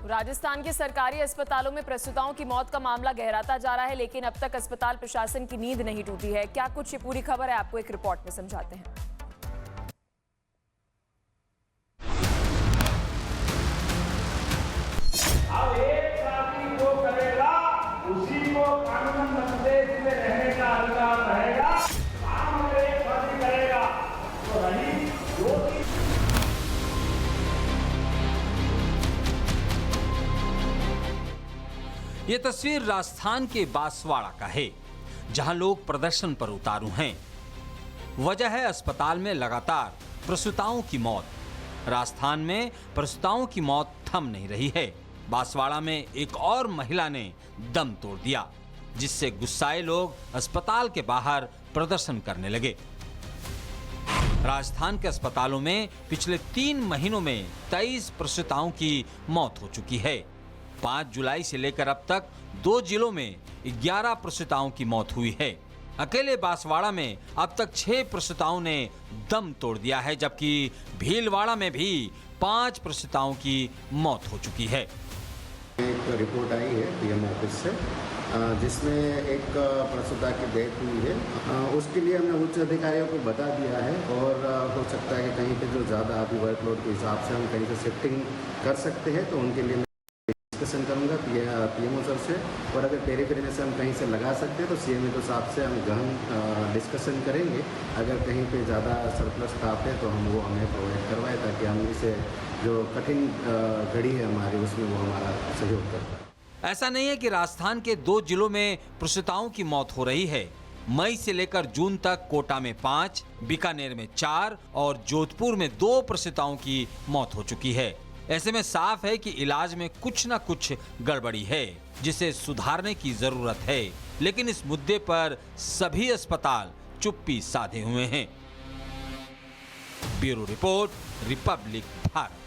राजस्थान के सरकारी अस्पतालों में प्रसूताओं की मौत का मामला गहराता जा रहा है, लेकिन अब तक अस्पताल प्रशासन की नींद नहीं टूटी है। क्या कुछ ये पूरी खबर है, आपको एक रिपोर्ट में समझाते हैं। अब एक साथी जो करेगा उसी को कानून प्रदेश में रहने का अधिकार रहेगा। काम अगर एक साथी करेगा तो रही जो ये तस्वीर राजस्थान के बांसवाड़ा का है, जहां लोग प्रदर्शन पर उतारू हैं। वजह है अस्पताल में लगातार प्रसूताओं की मौत। राजस्थान में प्रसूताओं की मौत थम नहीं रही है। बांसवाड़ा में एक और महिला ने दम तोड़ दिया, जिससे गुस्साए लोग अस्पताल के बाहर प्रदर्शन करने लगे। राजस्थान के अस्पतालों में पिछले 3 महीनों में 23 प्रसूताओं की मौत हो चुकी है। 5 जुलाई से लेकर अब तक 2 जिलों में 11 प्रसूताओं की मौत हुई है। अकेले बांसवाड़ा में अब तक 6 प्रसूताओं ने दम तोड़ दिया है, जबकि भीलवाड़ा में भी 5 प्रसूताओं की मौत हो चुकी है। एक रिपोर्ट आई है पीएम ऑफिस से, जिसमें एक प्रसूता की डेथ हुई है। उसके लिए हमने उच्च अधिकारियों को बता दिया है और हो सकता है कि कहीं पे जो ज़्यादा अभी वर्कलोड के हिसाब से हम कहीं से शिफ्टिंग कर सकते हैं, तो उनके लिए डिस्कशन करूंगा पीएमओ सर से। और अगर पेरीफेरी में से हम कहीं से लगा सकते हैं तो सीएमओ साहब से हम गहन डिस्कशन करेंगे। अगर कहीं पे ज़्यादा सरप्लस स्टाफ है तो हम वो हमें प्रोवाइड करवाएं, ताकि हम इसे जो कठिन घड़ी है हमारी उसमें वो हमारा सहयोग कर पाए। ऐसा नहीं है कि राजस्थान के 2 जिलों में प्रसूताओं की मौत हो रही है। मई से लेकर जून तक कोटा में 5, बीकानेर में 4 और जोधपुर में 2 प्रसूताओं की मौत हो चुकी है। ऐसे में साफ है कि इलाज में कुछ न कुछ गड़बड़ी है, जिसे सुधारने की जरूरत है। लेकिन इस मुद्दे पर सभी अस्पताल चुप्पी साधे हुए हैं। Bureau report, Republic Bharat.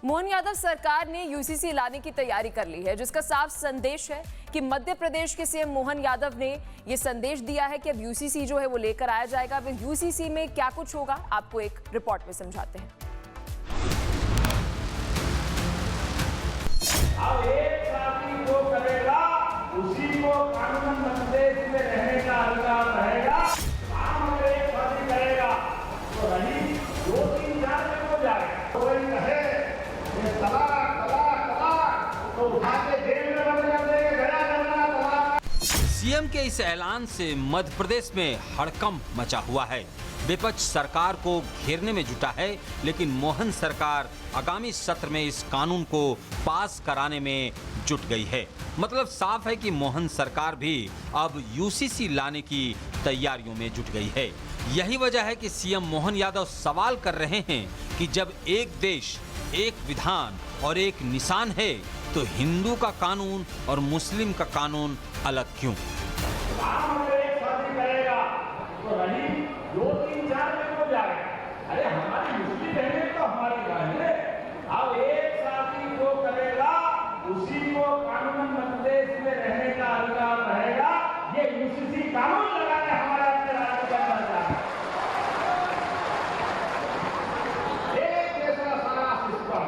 Mohan Yadav सरकार ने यूसीसी लाने की तैयारी कर ली है, जिसका साफ संदेश है कि मध्य प्रदेश के सीएम मोहन यादव ने यह संदेश दिया है कि अब यूसीसी जो है वो लेकर आया जाएगा। अब यूसीसी में क्या कुछ होगा, आपको एक रिपोर्ट में समझाते हैं। अब एक साथी जो करेगा उसी को कानून प्रदेश में रहने का अधिकार रहेगा। काम अगर एक साथी करेगा तो रही 2-3-4 में हो जाएगा। कोई कहे सीएम के इस ऐलान से मध्य प्रदेश में हड़कंप मचा हुआ है। विपक्ष सरकार को घेरने में जुटा है, लेकिन मोहन सरकार आगामी सत्र में इस कानून को पास कराने में जुट गई है। मतलब साफ है कि मोहन सरकार भी अब यूसीसी लाने की तैयारियों में जुट गई है। यही वजह है कि सीएम मोहन यादव सवाल कर रहे हैं कि जब एक देश, एक विधान और एक निशान है, तो हिंदू का कानून और मुस्लिम का कानून अलग क्यों? काम अगर एक साथी करेगा तो रही 2-3-4 में हो जाएगा। अरे हमारी मुस्लिम बहनें तो हमारी बहनें। अब एक साथी जो करेगा उसी को कानून प्रदेश में रहने का अधिकार रहेगा। ये यूसीसी कानून लगाने हमारे राज्य के अंदर जाएगा। एक देश का सारा सिस्टम,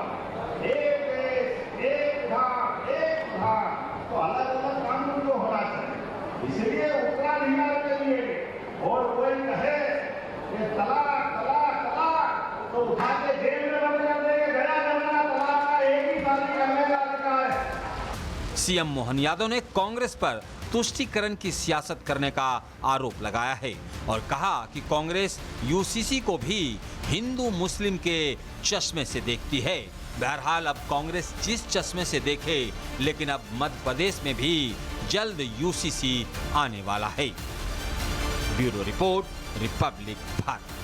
एक देश, एक विधान, एक विधान, तो अलग अलग कानून तो होना चाहिए। इसलिए उत्तराधिकार के लिए और कोई कहे कि तलाक तलाक तलाक, तो उठा के जेल में बंद कर देंगे। गया जमाना तलाक का एक ही शादी करने का अधिकार है। सीएम मोहन यादव ने कांग्रेस पर तुष्टीकरण की सियासत करने का आरोप लगाया है और कहा कि कांग्रेस यूसीसी को भी हिंदू मुस्लिम के चश्मे से देखती है। बहरहाल अब कांग्रेस जिस चश्मे से देखे, लेकिन अब मध्य प्रदेश में भी जल्द यूसीसी आने वाला है। Bureau report, Republic Bharat.